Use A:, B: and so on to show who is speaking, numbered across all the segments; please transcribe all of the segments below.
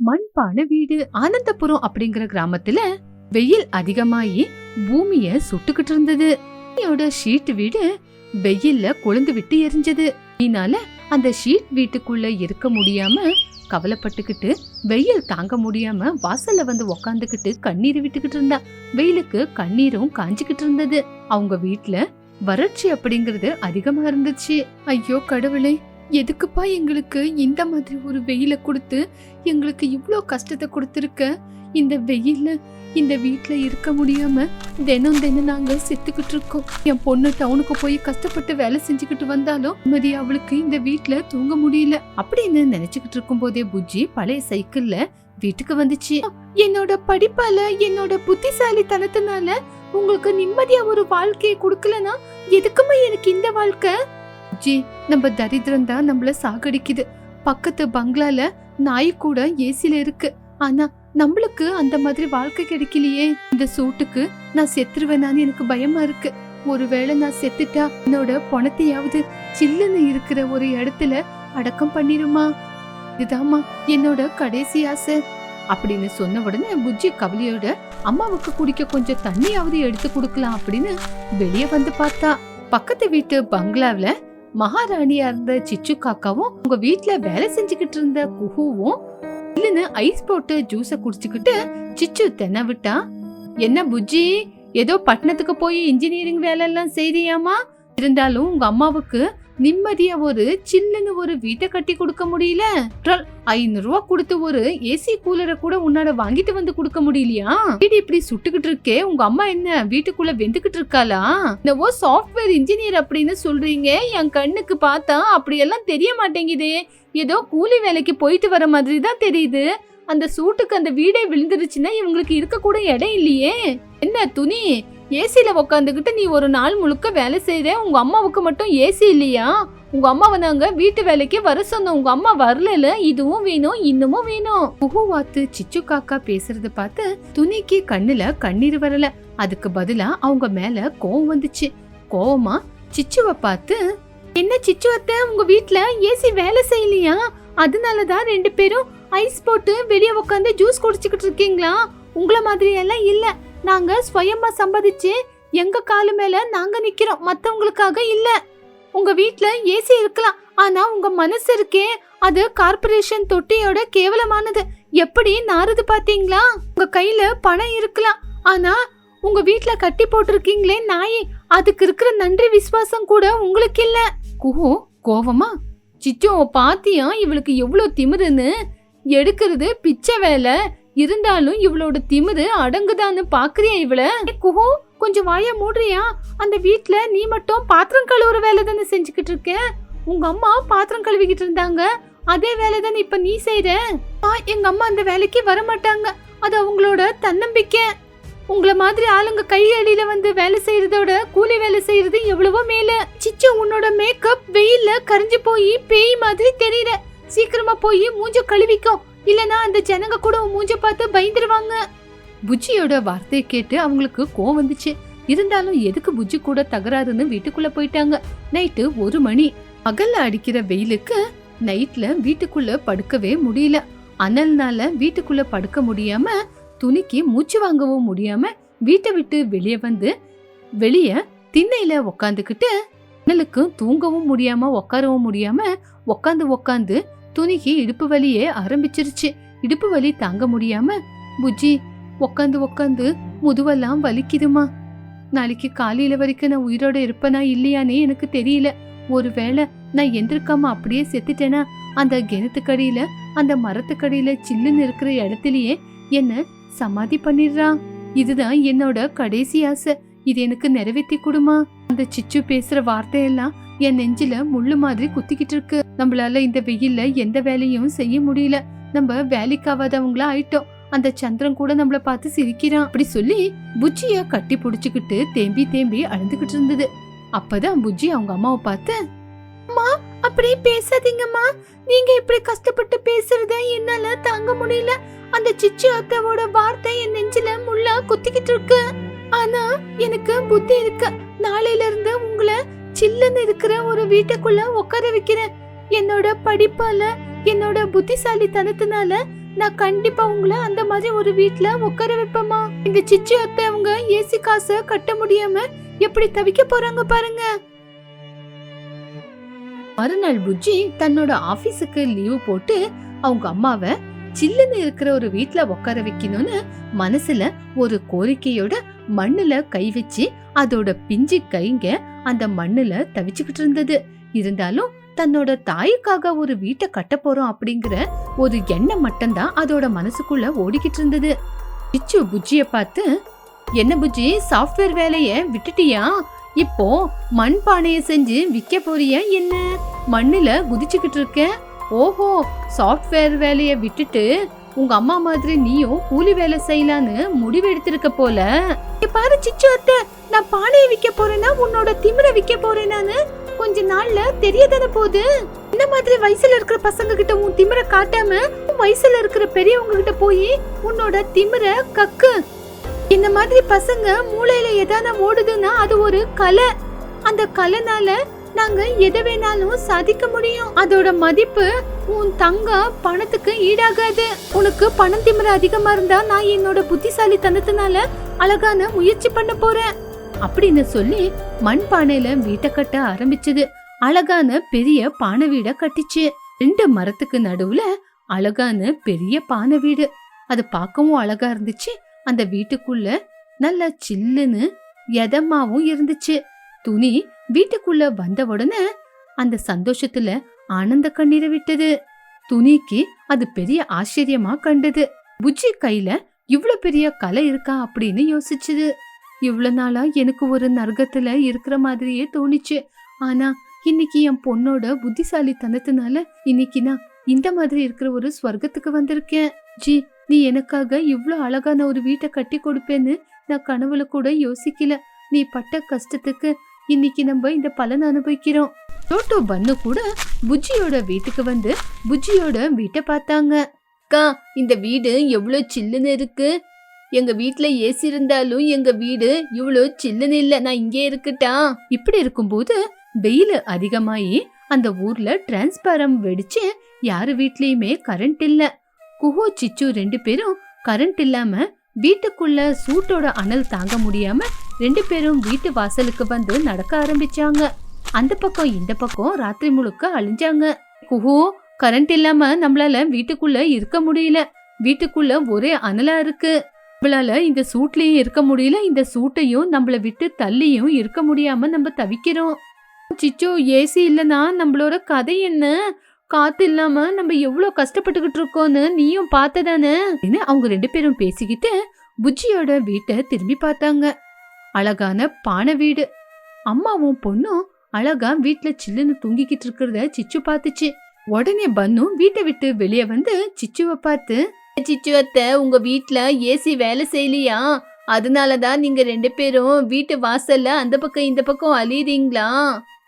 A: மண்பானை வீடு. ஆனந்தபுரம் அப்படிங்கிற கிராமத்துல வெயில் அதிகமாயி பூமிய சுட்டுக்கிட்டு இருந்தது. ஷீட் வீடு வெயில்ல கொழுந்து விட்டு எரிஞ்சது. இதனால அந்த ஷீட் வீட்டுக்குள்ள இருக்க முடியாம கவலைப்பட்டுக்கிட்டு வெயில் தாங்க முடியாம வாசல்ல வந்து உக்காந்துக்கிட்டு கண்ணீர் விட்டுக்கிட்டு இருந்தா. வெயிலுக்கு கண்ணீரும் காஞ்சிக்கிட்டு இருந்தது. அவங்க வீட்டுல வறட்சி அப்படிங்கறது அதிகமா இருந்துச்சு. ஐயோ கடவுளே, எதுக்குப்பா எங்களுக்கு இந்த மாதிரி ஒரு வெயில கொடுத்து எங்களுக்கு இவ்ளோ கஷ்டத்தை கொடுத்துருக்க. இந்த வெயில்ல இந்த வீட்டுல இருக்க முடியாம தினம் நாங்க செத்துக்கிட்டு இருக்கோம். என் பொண்ணு டவுனுக்கு போய் கஷ்டப்பட்டு வேலை செஞ்சுக்கிட்டு வந்தாலும் மதி அவளுக்கு இந்த வீட்டுல தூங்க முடியல அப்படின்னு நினைச்சுக்கிட்டு இருக்கும் போதே புஜ்ஜி பழைய சைக்கிள்ல வீட்டுக்கு வந்துச்சு. என்னோட படிப்பால என்னோட புத்திசாலித்தனத்தினால உங்களுக்கு நிம்மதியா ஒரு வாழ்க்கையை கொடுக்கலனா எதுக்குமே எனக்கு இந்த வாழ்க்கை? புஜ்ஜி, நம்ம தரித்திரம் தான் நம்மள சாகடிக்குது. பக்கத்து பங்களால நாய் கூட ஏசில இருக்கு. ஆனா நம்மளுக்கு அந்த மாதிரி வாழ்க்கை கிடைக்கலையே. இந்த சூட்டுக்கு நான் செத்துருவேனான்னு எனக்கு பயமா இருக்கு. ஒருவேளை நான் செத்துட்டா என்னோட பணத்தையாவது சில்லுன்னு இருக்கிற ஒரு இடத்துல அடக்கம் பண்ணிருமா? இதுதாமா என்னோட கடைசி ஆசை அப்படின்னு சொன்ன உடனே புஜ்ஜி கவலையோட அம்மாவுக்கு குடிக்க கொஞ்சம் தண்ணியாவது எடுத்து கொடுக்கலாம் அப்படின்னு வெளியே வந்து பார்த்தா. பக்கத்து வீட்டு பங்களாவில மகாராணியா இருந்த சிச்சு காக்காவும் உங்க வீட்டுல வேலை செஞ்சுக்கிட்டு இருந்த குஹுவும் இல்லன்னு ஐஸ் போட்டு ஜூஸ குடிச்சுக்கிட்டு சிச்சு தென்ன விட்டா. என்ன புஜ்ஜி, ஏதோ பட்டணத்துக்கு போய் இன்ஜினியரிங் வேலை எல்லாம் செய்தியாமா? இருந்தாலும் உங்க அம்மாவுக்கு நிம்மதியா ஒரு சில்லுன்னு ஒரு வீட்டை கட்டி கொடுக்க முடியல. 500 ரூபாய் கொடுத்து ஒரு ஏசி கூலரை கூட உன்னால வாங்கிட்டு வந்து கொடுக்க முடியலையா? வீடு இப்படி சுட்டுக்கிட்டு இருக்கே, உங்க அம்மா என்ன வீட்டுக்குள்ள வெந்துகிட்டு இருக்காளா? என்னவோ சாஃப்ட்வேர் இன்ஜினியர் அப்படின்னு சொல்றீங்க, என் கண்ணுக்கு பார்த்தா அப்படியெல்லாம் தெரிய மாட்டேங்குதே. ஏதோ கூலி வேலைக்கு போயிட்டு வர மாதிரி தான் தெரியுது. அந்த சூட்டுக்கு அந்த வீடே விழுந்துருச்சுன்னா இவங்களுக்கு இருக்க கூட இடம் இல்லையே. என்ன துணி, ஏசில உக்காந்துக்கிட்டு நீ ஒரு நாள் முழுக்க வேலை செய்யற, உங்க அம்மாவுக்கு மட்டும் ஏசி இல்லையா? உங்க அம்மாவை நாங்க வீட்டு வேலைக்கு வர சொன்னோம், உங்க அம்மா வரல. இதுவும் வேணும் இன்னமும் வேணும். குஹுவாத்து சிச்சு காக்கா பேசுறத பார்த்து துணிக்கு கண்ணுல கண்ணீர் வரல. அதுக்கு பதிலா அவங்க மேல கோவம் வந்துச்சு. கோவமா சிச்சுவை பார்த்து, என்ன சிச்சு அத்தை, உங்க வீட்டுல ஏசி வேலை செய்யலையா? அதனாலதான் 2 பேரும் ஐஸ் போட்டு வெளியே உட்காந்து ஜூஸ் குடிச்சுக்கிட்டு இருக்கீங்களா? உங்கள மாதிரி எல்லாம் இல்ல, நாங்க சுயமா சம்பாதிச்சு எங்க காலு மேல நாங்க நிக்கிறோம், மத்தவங்களுக்காக இல்ல. உங்க வீட்டுல ஏசி இருக்கலாம், ஆனா உங்க மனசு இருக்கே அது கார்பரேஷன் தொட்டியோட கேவலமானது. எப்படி நாறுது பாத்தீங்களா? உங்க கையில பணம் இருக்கலாம், ஆனா உங்க வீட்டுல கட்டி போட்டிருக்கீங்களே நாய், அதுக்கு இருக்கிற நன்றி விசுவாசம் கூட உங்களுக்கு இல்ல. குஹு கோவமா, சிச்சோ பாத்தியா இவளுக்கு எவ்வளவு திமிருன்னு? எடுக்கிறது பிச்சை வேலை, இருந்தாலும் இவளோட திமிரு அடங்குதான்னு பாக்குறியா இவள? குஹு கொஞ்சம் வாய மூடுறியா? அந்த வீட்டுல நீ மட்டும் பாத்திரம் கழுவுற வேலை தானே செஞ்சுக்கிட்டு இருக்க. உங்க அம்மா பாத்திரம் கழுவிக்கிட்டு இருந்தாங்க, அதே வேலை தானே இப்ப நீ செய்யற. எங்க அம்மா அந்த வேலைக்கு வர மாட்டாங்க, அது அவங்களோட தன்னம்பிக்கை. உங்கள மாதிரி ஆளுங்க கையடியில வந்து வேலை செய்யறதோட கூலி வேலை செய்யறது எவ்வளவோ மேல. சிச்சு, உன்னோட மேக்கப் வெயில்ல கரைஞ்சு போய் பேய் மாதிரி தெரியற. சீக்கிரமா போய் மூஞ்ச கழுவிக்கோ, இல்லனா அந்த ஜனங்க கூட மூஞ்ச பார்த்து பயந்துருவாங்க. புஜ்ஜியோட வார்த்தையை கேட்டு அவங்களுக்கு கோவம் வந்துச்சு. இருந்தாலும் எதுக்கு புஜ்ஜி கூட தகராறுன்னு வீட்டுக்குள்ள போயிட்டாங்க. நைட்டு 1 மணி. பகல்ல அடிக்கிற வெயிலுக்கு நைட்ல வீட்டுக்குள்ள படுக்கவே முடியல. அனல்னால வீட்டுக்குள்ள படுக்க முடியாம, துணிக்கு மூச்சு வாங்கவும் முடியாம வீட்டை விட்டு வெளியே வந்து வெளிய திண்ணையில உக்காந்துக்கிட்டு அனலுக்கு தூங்கவும் முடியாம உட்காரவும் முடியாம உக்காந்து துணிக்கு இடுப்பு வலியே ஆரம்பிச்சிருச்சு. இடுப்பு வலி தாங்க முடியாம, புஜ்ஜி உக்காந்து முதுவெல்லாம் வலிக்குதுமா. நாளைக்கு காலையில வரைக்கும் நான் உயிரோட இருப்பனா இல்லையானே எனக்கு தெரியல. ஒருவேளை நான் எந்திருக்காம அப்படியே செத்துட்டேனா அந்த கிணத்துக்கடியில அந்த மரத்துக்கடியில சில்லுன்னு இருக்கிற இடத்துலயே என்ன சமாதி பண்ணிடுறான். இதுதான் என்னோட கடைசி ஆசை, இது எனக்கு நிறைவேற்றி கொடுமா. அந்த சிச்சு பேசுற வார்த்தையெல்லாம் என் நெஞ்சில முள்ளு மாதிரி குத்திக்கிட்டு இருக்கு. நம்மளால இந்த வெயில்ல எந்த வேலையும் செய்ய முடியல, நம்ம வேலைக்காவாதவங்களா ஆயிட்டோம். அந்த சந்திரன் கூட நம்மள பார்த்து சிரிக்கிறான். அப்படி சொல்லி புஜ்ஜிய கட்டி புடிச்சுக்கிட்டு தேம்பி அழுந்துகிட்டு இருந்தது. அப்பதான் புஜ்ஜி அவங்க அம்மாவை பார்த்து, அம்மா அப்படியே பேசாதீங்கம்மா, நீங்க இப்படி கஷ்டப்பட்டு பேசுறத என்னால தாங்க முடியல. அந்த சிச்சு அத்தாவோட வார்த்தை என் நெஞ்சில முள்ளா குத்திக்கிட்டு இருக்கு. ஆனா எனக்கு புத்தி இருக்கு, நாளையில இருந்து உங்களை சில்லுன்னு இருக்கிற ஒரு வீட்டுக்குள்ள உட்கார வைக்கிறேன். என்னோட படிப்பால என்னோட புத்திசாலித்தனத்தினால நான் கண்டிப்பா உங்களை அந்த மாதிரி ஒரு வீட்ல உட்கார வைப்பேமா. இந்த சிச்சு அத்தை அவங்க ஏசி காசை கட்ட முடியாம எப்படி தவிக்க போறாங்க பாருங்க. மறுநாள் புஜ்ஜி தன்னோட ஆபீஸுக்கு லீவு போட்டு அவங்க அம்மாவை சில்லுன்னு இருக்கிற ஒரு வீட்ல உட்கார வைக்கணும்னு மனசுல ஒரு கோரிக்கையோட மண்ணுல கை வச்சு அதோட பிஞ்சு கைங்க அந்த மண்ணுல தவிச்சுக்கிட்டு இருந்தது. இருந்தாலும் தன்னோட தாய்க்காக ஒரு வீட்டை கட்ட போறோம் அப்படிங்கிற ஒரு எண்ணம் மட்டும்தான் அதோட மனசுக்குள்ள ஓடிக்கிட்டு இருந்தது. சிச்சு புஜ்ஜிய பார்த்து, என்ன புஜ்ஜி, சாஃப்ட்வேர் வேலைய விட்டுட்டியா? இப்போ மண் பானைய செஞ்சு விற்க போறியா என்ன? மண்ணுல குதிச்சுக்கிட்டு இருக்க. ஓஹோ, சாஃப்ட்வேர் வேலைய விட்டுட்டு உங்க அம்மா மாதிரி நீயும் கூலி வேலை செய்யலான்னு முடிவு எடுத்திருக்க போல. பாரு சிச்சு அத்தை, நான் பானையை விற்க போறேன்னா உன்னோட திமிர விற்க போறேனான்னு கொஞ்ச நாள்ல தெரியதானே போகுது. இந்த மாதிரி வயசுல இருக்கிற பசங்க கிட்ட உன் திமிர காட்டாம வயசுல இருக்கிற பெரியவங்க கிட்ட போய் உன்னோட திமிர கக்கு. இந்த மாதிரி பசங்க மூளையில எதான ஓடுதுன்னா அது ஒரு கலை. அந்த கலைனால நாங்க எதை வேணாலும் சாதிக்க முடியும். அதோட மதிப்பு உன் தங்கம் பணத்துக்கு ஈடாகாது. உனக்கு பணம் திமிர அதிகமா இருந்தா நான் என்னோட புத்திசாலி தனத்தினால அழகான முயற்சி பண்ண போறேன் அப்படின்னு சொல்லி மண் பானையில வீட்டை கட்ட ஆரம்பிச்சது. அழகான பெரிய பானை வீட கட்டிச்சு. 2 மரத்துக்கு நடுவுல அழகான பெரிய பானை வீடு. அது பார்க்கவும் அழகா இருந்துச்சு. அந்த வீட்டுக்குள்ள நல்ல சில்லுன்னு எதமாவும் இருந்துச்சு. துணி வீட்டுக்குள்ள வந்த உடனே அந்த சந்தோஷத்துல ஆனந்த கண்ணீரை விட்டது. துணிக்கு அது பெரிய ஆச்சரியமா கண்டது. புஜ்ஜி கையில இவ்ளோ பெரிய கலை இருக்கா அப்படின்னு யோசிச்சுது. இவ்வளவு நாளா எனக்கு ஒரு நரகத்துல இருக்கிற மாதிரியே தோணிச்சு. ஆனா இன்னைக்கு என் பொண்ணோட புத்திசாலி தனத்தினால இன்னைக்கு நான் இந்த மாதிரி இருக்கிற ஒரு ஸ்வர்க்கத்துக்கு வந்திருக்கேன். ஜி, நீ எனக்காக இவ்ளோ அழகான ஒரு வீட்டை கட்டி கொடுப்பேன்னு நான் கனவுல கூட யோசிக்கல. நீ பட்ட கஷ்டத்துக்கு இன்னைக்கு நம்ம இந்த பலன் அனுபவிக்கிறோம். டோட்டோ பன்னு கூட புஜ்ஜியோட வீட்டுக்கு வந்து புஜ்ஜியோட வீட்டை பார்த்தாங்க. அக்கா, இந்த வீடு எவ்வளோ சில்லுன்னு இருக்கு. எங்க வீட்டுல ஏசி இருந்தாலும் எங்க வீடு இவ்வளோ சில்லுன்னு இல்ல. நான் இங்கே இருக்கட்டா? இப்படி இருக்கும்போது வெயில் அதிகமாயி அந்த ஊர்ல டிரான்ஸ்பாரம் வெடிச்சு யாரு வீட்லயுமே கரண்ட் இல்ல. குஹு சிச்சு 2 பேரும் கரண்ட் இல்லாம வீட்டுக்குள்ள சூட்டோட அனல் தாங்க முடியாம 2 பேரும் வீட்டு வாசலுக்கு வந்து நடக்க ஆரம்பிச்சாங்க. அந்த பக்கம் இந்த பக்கம் ராத்திரி முழுக்க அழிஞ்சாங்க. குஹு, கரண்ட் இல்லாம நம்மளால வீட்டுக்குள்ள இருக்க முடியல. வீட்டுக்குள்ள ஒரே அனலா இருக்கு. நம்மளால இந்த சூட்லயும் இருக்க முடியல. இந்த சூட்டையும் நம்மள விட்டு தள்ளியும் இருக்க முடியாம நம்ம தவிக்கிறோம். சிச்சோ, ஏசி இல்லனா நம்மளோட கதை என்ன? காத்து இல்லாம நம்ம எவ்வளவு கஷ்டப்பட்டுக்கிட்டு இருக்கோம்னு நீயும் பார்த்ததானே? அவங்க 2 பேரும் பேசிக்கிட்டு புஜ்ஜியோட வீட்டை திரும்பி பார்த்தாங்க. அழகான பானை வீடு. அம்மாவும் பொண்ணும் அழகா வீட்டுல சில்லுன்னு தூங்கிக்கிட்டு இருக்கிறத சிச்சு பார்த்துச்சு. உடனே பன்னு வீட்டை விட்டு வெளியே வந்து சிச்சுவை பார்த்து, சிச்சு அத்தை, உங்க வீட்டுல ஏசி வேலை செய்யலையா? அதனாலதான் நீங்க 2 பேரும் வீட்டு வாசல்ல அந்த பக்கம் இந்த பக்கம் அழியறீங்களா?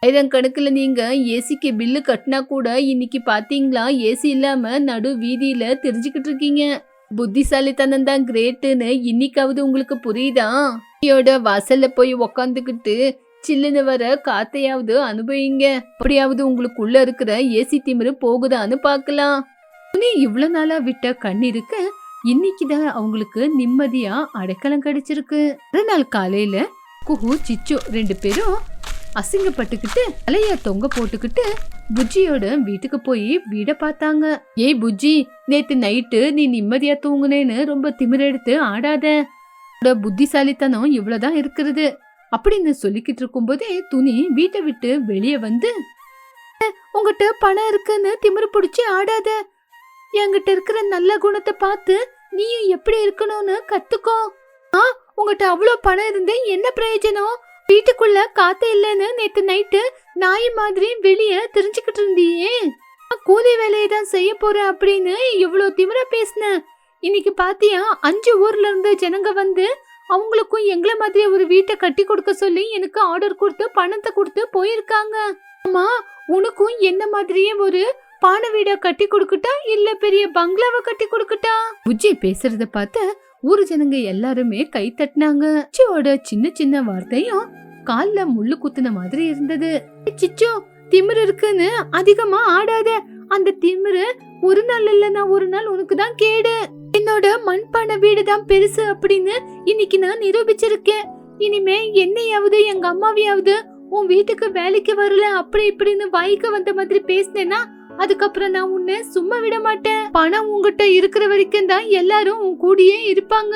A: 1000 கணக்குல நீங்க ஏசிக்கு பில்லு கட்டினா கூட இன்னைக்கு பாத்தீங்களா ஏசி இல்லாம நடு வீதியில தெரிஞ்சுக்கிட்டு இருக்கீங்க. புத்திசாலித்தனம் தான் கிரேட்டுன்னு இன்னைக்காவது உங்களுக்கு புரியுதா? வாசல்ல போய் உக்காந்துக்கிட்டு சில்லுன்னு வர காத்தையாவது அனுபவிங்க. அப்படியாவது உங்களுக்குள்ள இருக்கிற ஏசி திமிரு போகுதான்னு பாக்கலாம். நீ இவ்வளவு நாளா விட்ட கண்ணீருக்கு இன்னைக்குதான் அவங்களுக்கு நிம்மதியா அடைக்கலம் கிடைச்சிருக்கு. மறுநாள் காலையில குஹு சிச்சு 2 பேரும் அசிங்கப்பட்டுக்கிட்டு தலைய தொங்க போட்டுக்கிட்டு புஜ்ஜியோட வீட்டுக்கு போய் வீட பார்த்தாங்க. ஏய் புஜ்ஜி, நேத்து நைட்டு நீ நிம்மதியா தூங்குனேன்னு ரொம்ப திமிரெடுத்து ஆடாத. புத்திசாலித்தனம் இவ்வளவுதான் இருக்கிறது அப்படின்னு சொல்லிக்கிட்டு இருக்கும் போதே துணி வீட்டை விட்டு வெளியே வந்து, உங்ககிட்ட பணம் இருக்குன்னு திமிரு பிடிச்சி ஆடாத. என்கிட்ட இருக்கிற நல்ல குணத்தை பார்த்து நீயும் எப்படி இருக்கணும்னு கத்துக்கோ. உங்ககிட்ட அவ்வளவு பணம் இருந்து என்ன பிரயோஜனம்? வீட்டுக்குள்ள காத்து இல்லைன்னு நேத்து நைட்டு நாய் மாதிரி வெளியே தெரிஞ்சுக்கிட்டு இருந்தியே. கூலி வேலையை தான் செய்ய போறேன் அப்படின்னு இவ்வளவு திமிரா பேசின. இன்னைக்கு பாத்தியா 5 ஊர்ல இருந்து ஜனங்க வந்து அவங்களுக்கும் எங்களை மாதிரி ஒரு வீட்டை கட்டி கொடுக்க சொல்லி எனக்கு ஆர்டர் கொடுத்து பணத்தை கொடுத்து போயிருக்காங்க. அம்மா, உனக்கும் என்ன மாதிரியே ஒரு பானை வீட கட்டி கொடுக்கட்டா இல்ல பெரிய பங்களாவை கட்டி கொடுக்கட்டா? புஜ்ஜி பேசுறத பார்த்து ஊரு ஜனங்க எல்லாருமே கை தட்டினாங்க. சிச்சோட சின்ன சின்ன வார்த்தையும் கால்ல முள்ளு குத்துன மாதிரி இருந்தது. சிச்சோ, திமிரு இருக்குன்னு அதிகமா ஆடாத. அந்த திமிரு ஒரு நாள் இல்லனா ஒரு நாள் உனக்கு தான் கேடு. என்னோட மண்பானை வீடு தான் பெருசு அப்படின்னு இன்னைக்கு நான் நிரூபிச்சிருக்கேன். இனிமே என்னையாவது எங்க அம்மாவையாவது உன் வீட்டுக்கு வேலைக்கு வரல அப்படி இப்படின்னு வாய்க்கு வந்த மாதிரி பேசினேன்னா அதுக்கப்புறம் நான் உன்னை சும்மா விட மாட்டேன். பணம் உங்ககிட்ட இருக்கிற வரைக்கும் தான் எல்லாரும் உன் கூடயே இருப்பாங்க.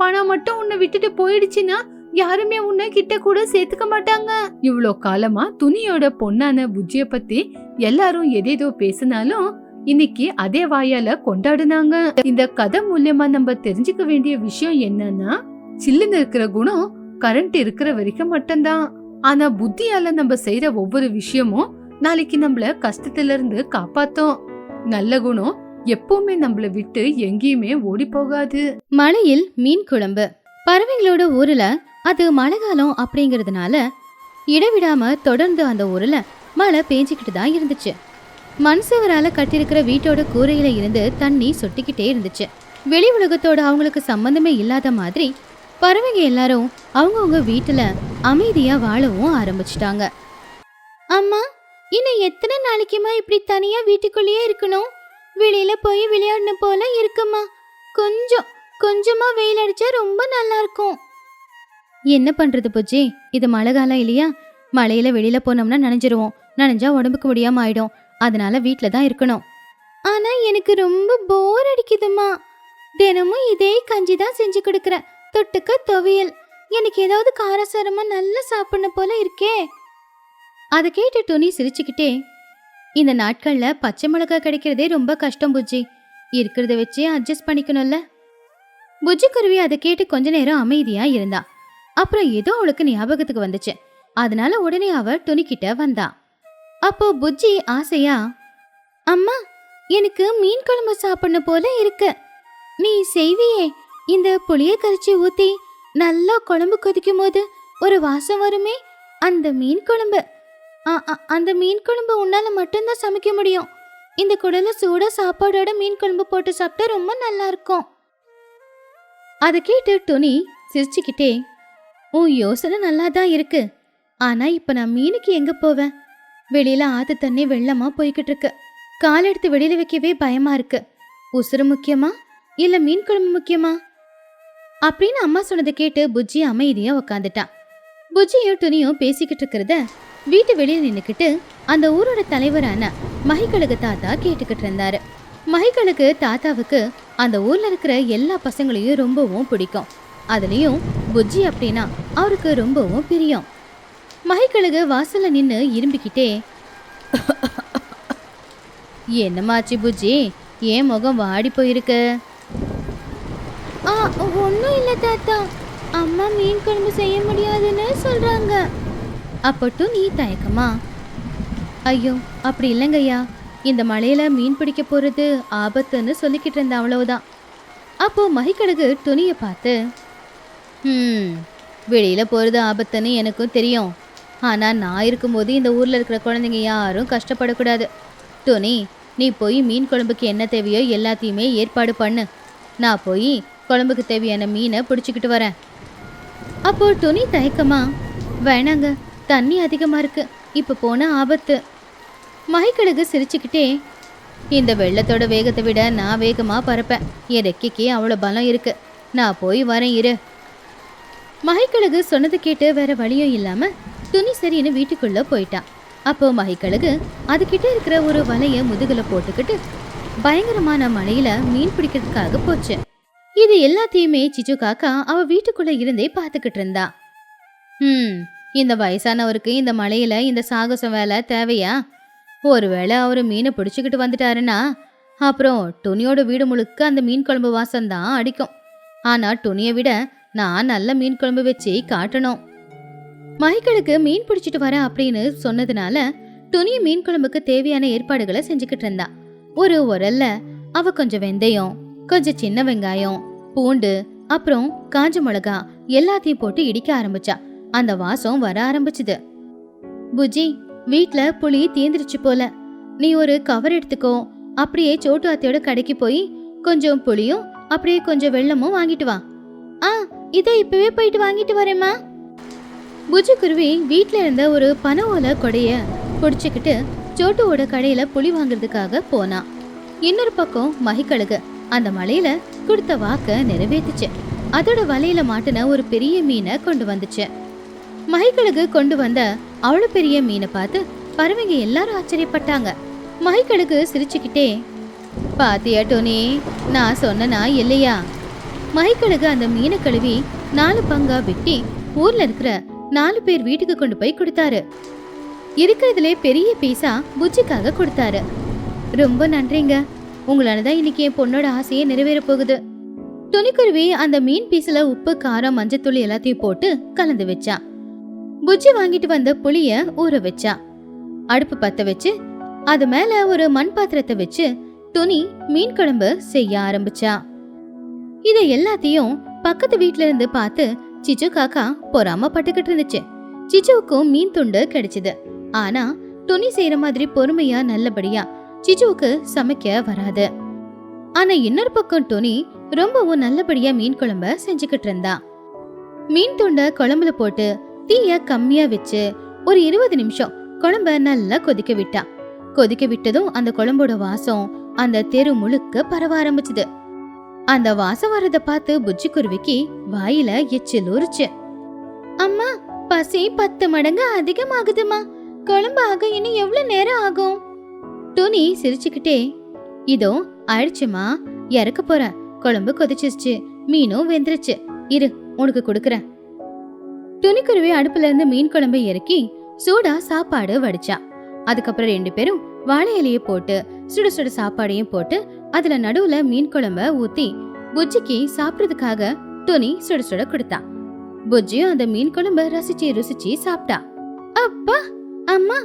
A: பணம் மட்டும் உன்னை விட்டுட்டு போயிடுச்சுன்னா யாருமே உன்னை கிட்ட கூட சேர்த்துக்க மாட்டாங்க. இவ்வளோ காலமா துணியோட பொண்ணான புஜ்ஜிய பத்தி எல்லாரும் எதேதோ பேசினாலும் இன்னைக்கு அதே வாயால கொண்டாடுனாங்க. இந்த கதை மூலியமா நம்ம தெரிஞ்சுக்க வேண்டிய விஷயம் என்னன்னா, சில்லுன்னு இருக்கிற குணம் கரண்ட் இருக்கிற வரைக்கும் மட்டும்தான். ஆனா புத்தியால நம்ம செய்யற ஒவ்வொரு விஷயமும் நாளைக்கு நம்மள கஷ்டத்துல இருந்து காப்பாத்தோம். நல்ல குணம் எப்பவுமே நம்மள விட்டு எங்கேயுமே ஓடி போகாது.
B: மழையில் மீன் குழம்பு. பறவைங்களோட ஊர்ல அது மழை காலம் அப்படிங்கறதுனால இடைவிடாம தொடர்ந்து அந்த ஊர்ல மழை பேஞ்சுக்கிட்டு தான் இருந்துச்சு. மண் சுவரால கட்டியிருக்கிற வீட்டோட கூரையில இருந்து தண்ணி சொட்டிக்கிட்டே இருந்துச்சு. வெளி உலகத்தோட அவங்களுக்கு சம்பந்தமே இல்லாத மாதிரி பறவைங்க எல்லாரும் அவங்கவுங்க வீட்டுல அமைதியா வாழவும் ஆரம்பிச்சிட்டாங்க. அம்மா, இன்னும் எத்தனை நாளைக்குமா இப்படி தனியா வீட்டுக்குள்ளேயே இருக்கணும்? வெளியில போய் விளையாடணும் போல இருக்குமா? கொஞ்சமா வெயில் அடிச்சா ரொம்ப நல்லா இருக்கும். என்ன பண்றது புஜ்ஜி, இது மழை காலம் இல்லையா? மழையில வெளியில போனோம்னா நனைஞ்சிருவோம். நனைஞ்சா உடம்புக்கு முடியாம ஆயிடும். அதனால வீட்ல தான் இருக்கணும். ஆனா எனக்கு ரொம்ப போர் அடிக்குதுமா. தினமும் இதே கஞ்சி தான் செஞ்சு கொடுக்கற. தொட்டுக்க துவையல். எனக்கு ஏதாவது காரசாரமா நல்லா சாப்பிடணும் போல இருக்கே. அதை கேட்டு டோனி சிரிச்சுக்கிட்டே, இந்த நாட்கள்ல பச்சை மிளகாய் கிடைக்கிறதே ரொம்ப கஷ்டம் புஜ்ஜி. இருக்கிறத வச்சே அட்ஜஸ்ட் பண்ணிக்கணும்ல. புஜ்ஜி குருவி அதை கேட்டு கொஞ்ச நேரம் அமைதியா இருந்தா. அப்புறம் ஏதோ அவளுக்கு ஞாபகத்துக்கு வந்துச்சு. அதனால உடனே அவ டோனி கிட்ட வந்தா. அப்போ புஜ்ஜி ஆசையா, அம்மா, எனக்கு மீன் குழம்பு சாப்பிடணும் போல இருக்கு. நீ செய்வியே, இந்த புளிய கரைச்சி ஊத்தி நல்லா குழம்பு கொதிக்கும் போது ஒரு வாசம் வருமே, அந்த மீன் குழம்பு. அந்த மீன் குழம்பு உன்னால மட்டும்தான் சமைக்க முடியும். இந்த குடல சூட சாப்பாடோட மீன் குழம்பு போட்டு சாப்பிட்டா ரொம்ப நல்லா இருக்கும். அதை கேட்டு டோனி சிரிச்சுக்கிட்டே, உன் யோசனை நல்லா தான் இருக்கு. ஆனா இப்ப நான் மீனுக்கு எங்க போவேன்? வெளியில ஆத்து தண்ணி வெள்ளமா போய்கிட்டு இருக்கு. கால் எடுத்து வெளியில வைக்கவே பயமா இருக்கு. உசுறு முக்கியமா இல்ல மீன் குழம்பு முக்கியமா அப்படின்னு அம்மா சொன்னதை கேட்டு புஜ்ஜி அமைதியா உக்காந்துட்டான். புஜ்ஜியும் துணியும் பேசிக்கிட்டு இருக்கிறத வீட்டு வெளியில நின்னுக்கிட்டு அந்த ஊரோட தலைவரான மகிக்கழுகு தாத்தா கேட்டுக்கிட்டு இருந்தாரு. மகிக்கழுகு தாத்தாவுக்கு அந்த ஊர்ல இருக்கிற எல்லா பசங்களையும் ரொம்பவும் பிடிக்கும். அதுலயும் புஜ்ஜி அப்படின்னா அவருக்கு ரொம்பவும் பிரியம். மகிக்கழுகு வாசல்ல நின்னு இரும்பிக்கிட்டே, என்னமாச்சு புஜ்ஜி, ஏன் முகம் வாடி போயிருக்கு? ஒன்னும் இல்ல தாத்தா, அம்மா மீன் குழம்பு செய்ய முடியாதுன்னு சொல்றாங்க. அப்பட்டு நீ தயக்கமா, ஐயோ அப்படி இல்லைங்கய்யா, இந்த மழையில மீன் பிடிக்க போறது ஆபத்துன்னு சொல்லிக்கிட்டு இருந்த அவ்வளவுதான். அப்போ மகிக்கழுகு துணியை பார்த்து, வெளியில போறது ஆபத்துன்னு எனக்கும் தெரியும். ஆனா நான் இருக்கும்போது இந்த ஊர்ல இருக்கிற குழந்தைங்க யாரும் கஷ்டப்படக்கூடாது. துணி, நீ போய் மீன் குழம்புக்கு என்ன தேவையோ எல்லாத்தையுமே ஏற்பாடு பண்ணு. நான் போய் குழம்புக்கு தேவையான மீனை பிடிச்சிக்கிட்டு வரேன். அப்போ துணி தயக்கமா, வேணாங்க, தண்ணி அதிகமா இருக்கு, இப்ப போன ஆபத்து. மகிக்கழுகு சிரிச்சுக்கிட்டே, இந்த வெள்ளத்தோட வேகத்தை விட நான் வேகமா பறப்பேன். என் ரெக்கைக்கு அவ்வளோ பலம் இருக்கு. நான் போய் வரேன் இரு. மகிக்கழுகு சொன்னது கேட்டு வேற வழியும் இல்லாம துணி சரின்னு வீட்டுக்குள்ள போயிட்டான். அப்போ மகிக்கழுகு அதுகிட்ட இருக்கிற ஒரு வலைய முதுகுல போட்டுக்கிட்டு பயங்கரமான மழையில மீன் பிடிக்கிறதுக்காக போச்சு. இது எல்லாத்தையுமே சிச்சு காக்கா அவ வீட்டுக்குள்ள இருந்தே பாத்துக்கிட்டு இருந்தா. இந்த வயசானவருக்கு இந்த மழையில இந்த சாகசம் வேலை தேவையா? ஒருவேளை அவரு மீனை பிடிச்சுக்கிட்டு வந்துட்டாருன்னா அப்புறம் துணியோட வீடு முழுக்க அந்த மீன் குழம்பு வாசம் தான் அடிக்கும். ஆனா துணியை விட நான் நல்ல மீன் குழம்பு வச்சு காட்டணும். மகிக்கழுகு மீன் பிடிச்சிட்டு வரேன் அப்படின்னு சொன்னதுனால துணி மீன் குழம்புக்கு தேவையான ஏற்பாடுகளை செஞ்சுக்கிட்டு இருந்தா. ஒரு உரல்ல அவ கொஞ்சம் வெந்தயம், கொஞ்சம் சின்ன வெங்காயம், பூண்டு, அப்புறம் காஞ்ச மிளகா எல்லாத்தையும் போட்டு இடிக்க ஆரம்பிச்சா. அந்த வாசம் வர ஆரம்பிச்சுது. புஜ்ஜி, வீட்ல புளி தீந்துருச்சு போல. நீ ஒரு கவர் எடுத்துக்கோ. அப்படியே சோட்டு அத்தையோட கடைக்கு போய் கொஞ்சம் புளியும் அப்படியே கொஞ்சம் வெள்ளமும் வாங்கிட்டு வா. இதை இப்பவே போயிட்டு வாங்கிட்டு வரேம்மா. புஜ்ஜி குருவி வீட்ல இருந்த ஒரு பனை ஓலை கொடைய பிடிச்சுக்கிட்டு சோட்டுவோட கடையில புளி வாங்குறதுக்காக போனா. இன்னொரு பக்கம் மகிக்கழுகு அந்த மலையில கொடுத்த வாக்க நிறைவேத்துச்சு. அதோட வலையில மாட்டின ஒரு பெரிய மீனை கொண்டு வந்துச்சு. மகிக்கழுகு கொண்டு வந்த அவ்வளவு பெரிய மீனை பார்த்து பறவைங்க எல்லாரும் ஆச்சரியப்பட்டாங்க. மகிக்கழுகு சிரிச்சுக்கிட்டே, பாத்தியா டோனி, நான் சொன்னனா இல்லையா? மகிக்கழுகு அந்த மீனை கழுவி 4 பங்கா வெட்டி ஊர்ல இருக்கிற 4 பேர் வீட்டுக்கு கொண்டு போய் கொடுத்தாரு. இருக்கிறதுலே பெரிய பீஸா புஜ்ஜிக்காக கொடுத்தாரு. ரொம்ப நன்றிங்க, உங்களாலதான் இன்னைக்கு என் பொண்ணோட ஆசையே நிறைவேற போகுது. துணிக்குருவி அந்த மீன் பீஸ்ல உப்பு, காரம், மஞ்சத்தூள் எல்லாத்தையும் போட்டு கலந்து வச்சா. புஜ்ஜி வாங்கிட்டு வந்த புளிய ஊற வச்சா. அடுப்பு பத்த வச்சு அது மேல ஒரு மண் பாத்திரத்தை வச்சு துணி மீன் குழம்பு செய்ய ஆரம்பிச்சா. இத எல்லாத்தையும் பக்கத்து வீட்ல இருந்து பார்த்து சிச்சு காக்கா பொறாம பட்டுக்கிட்டு இருந்துச்சு. சிச்சுவுக்கும் மீன் துண்டு கிடைச்சது. ஆனா துணி செய்யற மாதிரி பொறுமையா நல்லபடியா சிச்சுவுக்கு சமைக்க வராது. ஆனா இன்னொரு பக்கம் துணி ரொம்பவும் நல்லபடியா மீன் குழம்ப செஞ்சுக்கிட்டு இருந்தா. மீன் துண்ட குழம்புல போட்டு தீய கம்மியா வச்சு ஒரு 20 நிமிஷம் குழம்ப நல்லா கொதிக்க விட்டா. கொதிக்க விட்டதும் அந்த குழம்போட வாசம் அந்த தெரு முழுக்க பரவ ஆரம்பிச்சுது. அந்த வாசம் வரத பார்த்து புஜ்ஜி குருவிக்கு வாயில எச்சில் ஊறுச்சு. அம்மா, பசி 10 மடங்கு அதிகமாகுதுமா. குழம்பு ஆக இன்னும் எவ்வளவு நேரம் ஆகும்? துணி சிரிச்சுக்கிட்டே, இதோ ஆயிடுச்சுமா, இறக்க போறேன். குழம்பு கொதிச்சிருச்சு, மீனும் வெந்துருச்சு, இரு உனக்கு கொடுக்கறேன். துணிக்குருவி அடுப்புல இருந்து மீன் குழம்பை இறக்கி சூடா சாப்பாடு வடிச்சா. அதுக்கப்புறம் 2 பேரும் வாழை இலைய போட்டு சுட சுட சாப்பாடையும் போட்டு அதுல நடுவுல மீன் குழம்ப ஊத்தி புஜ்ஜிக்கு சாப்பிடுறதுக்காக துணி சுட சுட கொடுத்தா. புஜ்ஜியும் அந்த மீன் குழம்ப ரசிச்சு ருசிச்சு சாப்பிட்டா. அப்பா, அம்மா,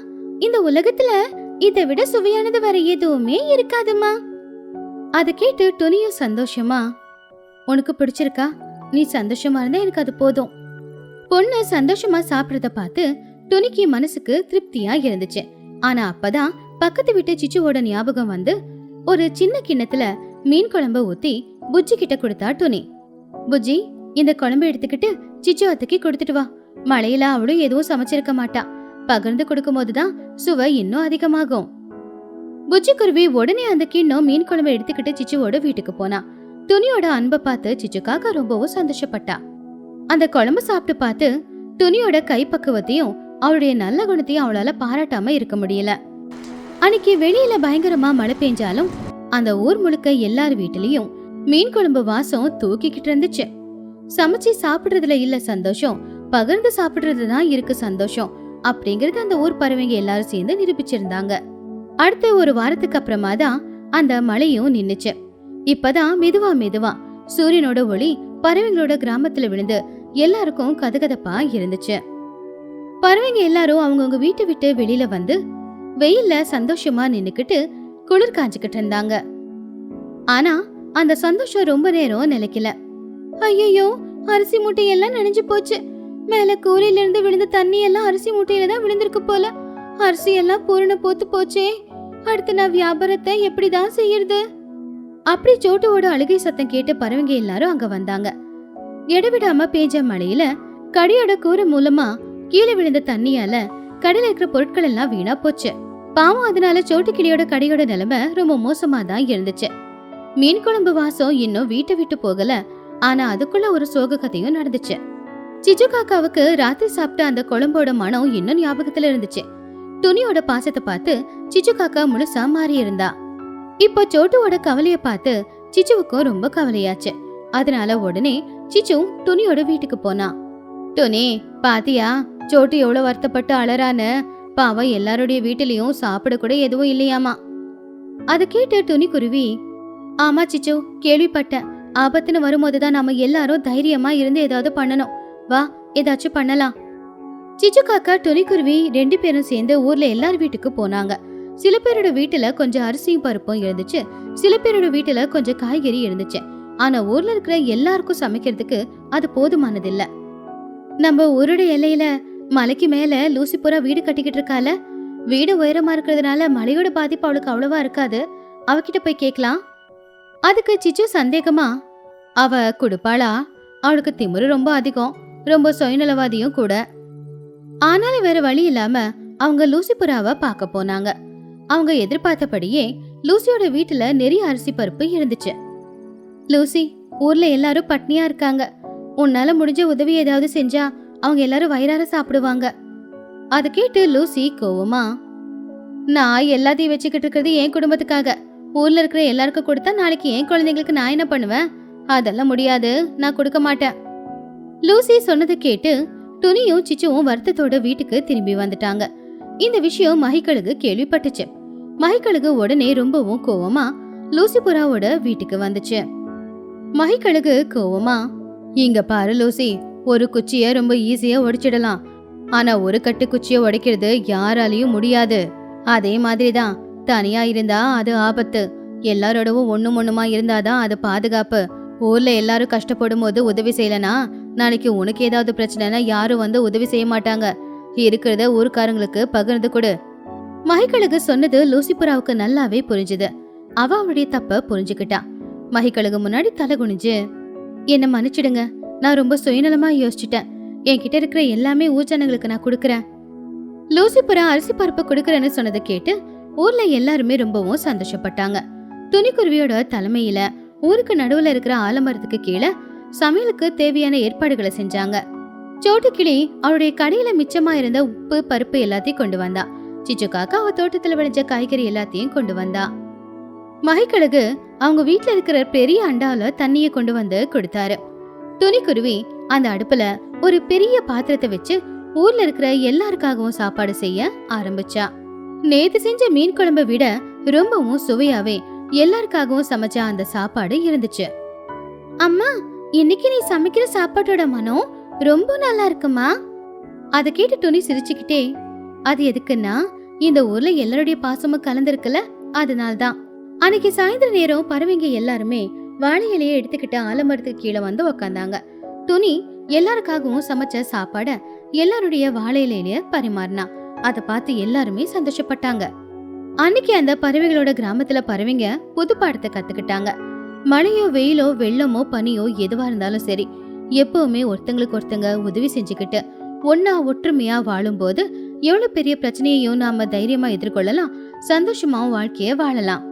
B: இந்த உலகத்துல இதை விட சுவையானது வேற எதுவுமே இருக்காதுமா. அதை கேட்டு துணியும் சந்தோஷமா, உனக்கு பிடிச்சிருக்கா? நீ சந்தோஷமா இருந்தா எனக்கு அது போதும். பொண்ணு சந்தோஷமா சாப்பிடுறத பார்த்து துணிக்கு மனசுக்கு திருப்தியா இருந்துச்சு. ஆனா அப்பதான் பக்கத்து வீட்டு சிச்சுவோட ஞாபகம் வந்து ஒரு சின்ன கிண்ணத்துல மீன் குழம்பு ஊத்தி புஜ்ஜி கிட்ட கொடுத்தா துணி. புஜ்ஜி, இந்த குழம்பு எடுத்துக்கிட்டு சிச்சு அத்தைக்கு கொடுத்துட்டு வா. மழையில அவளும் எதுவும் சமைச்சிருக்க மாட்டா. பகிர்ந்து கொடுக்கும் போதுதான் சுவை இன்னும் அதிகமாகும். புஜ்ஜி குருவி உடனே அந்த கிண்ணம் மீன் குழம்பு எடுத்துக்கிட்டு சிச்சுவோட வீட்டுக்கு போனா. துணியோட அன்பை பார்த்து சிச்சுக்காக ரொம்பவும் சந்தோஷப்பட்டா. அந்த குழம்பு சாப்பிட்டு பார்த்து துணியோட கைப்பக்குவத்தையும் அவளுடைய நல்ல குணத்தையும் அவளால பாராட்டாம இருக்க முடியல. அன்னைக்கு வெளியில பயங்கரமா மழை பெஞ்சாலும் அந்த ஊர் முழுக்க எல்லார் வீட்டிலையும் மீன் குழம்பு வாசம் தூக்கிக்கிட்டு இருந்துச்சு. சமைச்சு சாப்பிடுறதுல இல்ல சந்தோஷம், பகிர்ந்து சாப்பிடுறதுதான் இருக்கு சந்தோஷம் அப்படிங்கறது அந்த ஊர் பறவைங்க எல்லாரும் சேர்ந்து நிரூபிச்சிருந்தாங்க. அடுத்த ஒரு வாரத்துக்கு அப்புறமா தான் அந்த மழையும் நின்னுச்சு. இப்பதான் மெதுவா மெதுவா சூரியனோட ஒளி பறவைங்களோட கிராமத்துல விழுந்து எல்லாருக்கும் கதகதப்பா இருந்துச்சு. பறவைங்க எல்லாரும் அவங்கவுங்க வீட்டை விட்டு வெளியில வந்து வெயில்ல சந்தோஷமா நின்னுக்கிட்டு குளிர் காஞ்சுக்கிட்டு இருந்தாங்க. ஆனா அந்த சந்தோஷம் ரொம்ப நேரம் நிலைக்கல. ஐயோ, அரிசி மூட்டையெல்லாம் நனைஞ்சு போச்சு. மேல கூரையில இருந்து விழுந்த தண்ணி எல்லாம் அரிசி மூட்டையில தான் விழுந்திருக்கு போல. அரிசி எல்லாம் பூரண போத்து போச்சே. அடுத்து நான் வியாபாரத்தை எப்படிதான் செய்யறது? அப்படி சோட்டுவோட அழுகை சத்தம் கேட்டு பறவைங்க எல்லாரும் அங்க வந்தாங்க. எடவிடாம பேஞ்ச மழையில கடையோட கூரை மூலமா கீழே விழுந்த தண்ணியால கடையில இருக்கிற பொருட்கள் எல்லாம் வீணா போச்சு. பாவம், அதனால சோட்டு கிளியோட கடையோட நிலைமை ரொம்ப மோசமா தான் இருந்துச்சு. மீன் குழம்பு வாசம் இன்னும் வீட்டை விட்டு போகல. ஆனா அதுக்குள்ள ஒரு சோக கதையும் நடந்துச்சு. சிச்சு காக்காவுக்கு ராத்திரி சாப்பிட்ட அந்த குழம்போட மனம் இன்னும் ஞாபகத்துல இருந்துச்சு. துணியோட பாசத்தை பார்த்து சிச்சு காக்கா முழுசா மாறி இருந்தா. இப்போ சோட்டுவோட கவலைய பார்த்து சிச்சுவுக்கும் ரொம்ப கவலையாச்சு. அதனால உடனே சிச்சு துணியோட வீட்டுக்கு போனா. துணி, பாத்தியா சோட்டு எவ்வளவு வருத்தப்பட்டு அலறான்னு? பாவம், எல்லாருடைய வீட்டிலையும் சாப்பிட கூட எதுவும் இல்லையாமா. அத கேட்டு துணி குருவி, ஆமா சிச்சு, கேள்விப்பட்டேன். ஆபத்துன்னு வரும்போதுதான் நாம எல்லாரும் தைரியமா இருந்து ஏதாவது பண்ணணும். வா, ஏதாச்சும் பண்ணலாம். சிச்சு காக்கா துணிக்குருவி 2 பேரும் சேர்ந்து ஊர்ல எல்லார் வீட்டுக்கு போனாங்க. சில பேரோட வீட்டுல கொஞ்சம் அரிசியும் பருப்பும் இருந்துச்சு. சில பேரோட வீட்டுல கொஞ்சம் காய்கறி இருந்துச்சு. ஆனா ஊர்ல இருக்கிற எல்லாருக்கும் சமைக்கிறதுக்கு அது போதுமானது இல்ல. நம்ம ஊரோட எல்லையில மலைக்கு மேல லூசிபுரா வீடு கட்டிக்கிட்டு இருக்கால. வீடு உயரமா இருக்கிறதுனால மலையோட பாதிப்பு அவளுக்கு அவ்வளவா இருக்காது. அவகிட்ட போய் கேக்கலாம். அதுக்கு சிச்சு சந்தேகமா, அவ குடுப்பாளா? அவளுக்கு திமிரு ரொம்ப அதிகம், ரொம்ப சுயநலவாதியும் கூட. ஆனாலும் வேற வழி இல்லாம அவங்க லூசிபுராவை பார்க்க போனாங்க. அவங்க எதிர்பார்த்தபடியே லூசியோட வீட்டுல நிறைய அரிசி பருப்பு இருந்துச்சு. லூசி, ஊர்ல எல்லாரும் பட்னியா இருக்காங்க. உன்னால முடிஞ்ச உதவி ஏதாவது செஞ்சா அவங்க எல்லாரும் வயிறார சாப்பிடுவாங்க. அதை கேட்டு லூசி கோவமா, நான் எல்லாத்தையும் வச்சுக்கிட்டு இருக்கிறது என் குடும்பத்துக்காக. ஊர்ல இருக்கிற எல்லாருக்கும் கொடுத்தா நாளைக்கு என் குழந்தைங்களுக்கு நான் என்ன பண்ணுவேன்? அதெல்லாம் முடியாது, நான் கொடுக்க மாட்டேன். லூசி சொன்னதை கேட்டு துணியும் சிச்சுவும் வருத்தத்தோட வீட்டுக்கு திரும்பி வந்துட்டாங்க. இந்த விஷயம் மகிக்கழுகு கேள்விப்பட்டுச்சு. மகிக்கழுகு உடனே ரொம்பவும் கோவமா லூசி புறாவோட வீட்டுக்கு வந்துச்சு. மகிக்கழுகு கோவமா, இங்க பாரு லூசி, ஒரு குச்சிய ரொம்ப ஈஸியா உடைச்சிடலாம். ஆனா ஒரு கட்டு குச்சிய உடைக்கிறது யாராலையும் முடியாது. அதே மாதிரிதான் தனியா இருந்தா அது ஆபத்து. எல்லாரோடவும் ஒண்ணுமா இருந்தாதான் அது பாதுகாப்பு. ஊர்ல எல்லாரும் கஷ்டப்படும் போது உதவி செய்யலனா நாளைக்கு உனக்கு ஏதாவது பிரச்சனைனா யாரும் வந்து உதவி செய்ய மாட்டாங்க. இருக்கிறத ஊருக்காரங்களுக்கு பகிர்ந்து கொடு. மகிக்கழுகு சொன்னது லூசிபுராவுக்கு நல்லாவே புரிஞ்சுது. அவ அவளுடைய தப்ப புரிஞ்சுக்கிட்டா. மகிக்கழுகு முன்னாடி தலை குனிஞ்சு, என்ன மன்னிச்சிடுங்க, நான் ரொம்ப சுயநலமா யோசிச்சுட்டேன். என்கிட்ட இருக்கிற எல்லாமே ஊர்ஜனங்களுக்கு நான் கொடுக்கறேன். லூசிபுரா அரிசி பருப்பு கொடுக்கறேன்னு சொன்னதை கேட்டு ஊர்ல எல்லாருமே ரொம்பவும் சந்தோஷப்பட்டாங்க. துணிக்குருவியோட தலைமையில ஊருக்கு நடுவுல இருக்கிற ஆலமரத்துக்கு கீழே சமையலுக்கு தேவையான ஏற்பாடுகளை செஞ்சாங்க. சோட்டுக்கிளி அவருடைய கடையில மிச்சமா இருந்த உப்பு பருப்பு எல்லாத்தையும் கொண்டு வந்தா. சிச்சு காக்கா அவ தோட்டத்துல விளைஞ்ச காய்கறி எல்லாத்தையும் கொண்டு வந்தா. மகிக்கழுகு அவங்க வீட்டுல இருக்கிற பெரிய அண்டால தண்ணிய கொண்டு வந்து கொடுத்தாரு. துணிக்குருவி அந்த அடுப்புல ஒரு பெரிய பாத்திரத்தை வச்சு ஊர்ல இருக்கிற எல்லாருக்காகவும் சாப்பாடு செய்ய ஆரம்பிச்சா. நேத்து செஞ்ச மீன் குழம்பை விட ரொம்பவும் சுவையாவே எல்லாருக்காகவும் சமைச்ச அந்த சாப்பாடு இருந்துச்சு. அம்மா, இன்னைக்கு நீ சமைக்கிற சாப்பாட்டோட மனம் ரொம்ப நல்லா இருக்குமா? அதை கேட்டு துணி சிரிச்சுக்கிட்டே, அது எதுக்குன்னா இந்த ஊர்ல எல்லாருடைய பாசமும் கலந்துருக்குல, அதனால்தான். அன்னைக்கு சாயந்தர நேரம் பறவைங்க எல்லாருமே வாழை இலையை எடுத்துக்கிட்டு ஆலமரத்துக்கு கீழே வந்து உக்காந்தாங்க. துணி எல்லாருக்காகவும் சமைச்ச சாப்பாட எல்லாருடைய வாழை இலையில பரிமாறினா. அதை பார்த்து எல்லாருமே சந்தோஷப்பட்டாங்க. அன்னைக்கு அந்த பறவைகளோட கிராமத்துல பறவைங்க புது பாடத்தை கத்துக்கிட்டாங்க. மழையோ வெயிலோ வெள்ளமோ பனியோ எதுவா இருந்தாலும் சரி, எப்பவுமே ஒருத்தங்களுக்கு ஒருத்தங்க உதவி செஞ்சுக்கிட்டு ஒன்னா ஒற்றுமையா வாழும்போது எவ்வளவு பெரிய பிரச்சனையையும் நாம தைரியமா எதிர்கொள்ளலாம், சந்தோஷமாவும் வாழ்க்கைய வாழலாம்.